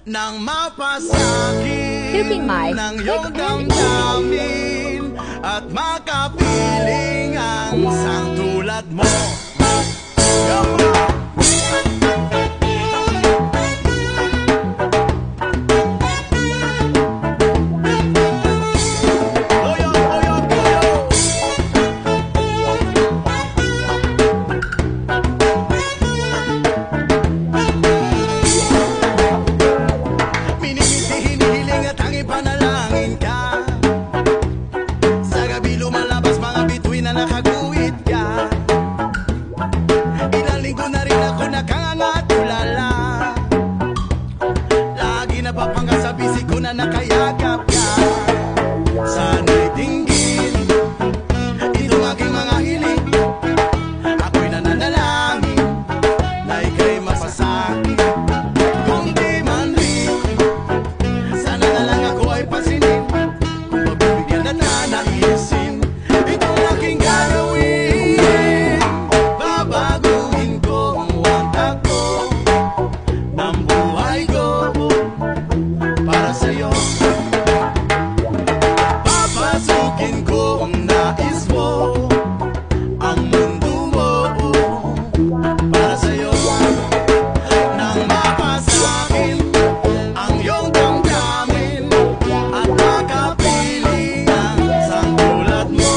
nang mapasakit Cooking Mai. ng iyong damdamin at makapiling ang isang tulad mo. Panalangin ka sa gabi, lumalabas mga bituin na nakaguhit ka. Ilang linggo na rin ako nakangangatulala, lagi napapangga sa bisig ko na nakayagap ka. Sana'y dinggin itong aking mga hiling, ako'y nananalangin na ika'y masasakit. Kung di man rin, sana na lang ako ay pasinin. Kung pagbibigyan na nanaisin itong aking gagawin, babaguhin ko ang watak ko ng buhay ko para sa'yo. Papasukin ko ang nais mo, ang mundo mo para sa'yo. Nang mapasakin ang iyong damdamin at makapiling ang isang tulad mo.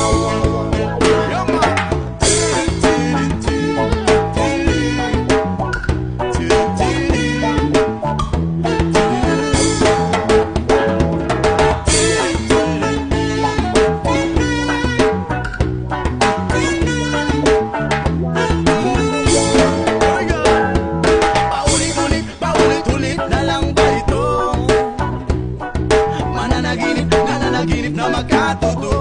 Paulit-ulit na lang ba ito? Mananaginip na magkatotoo.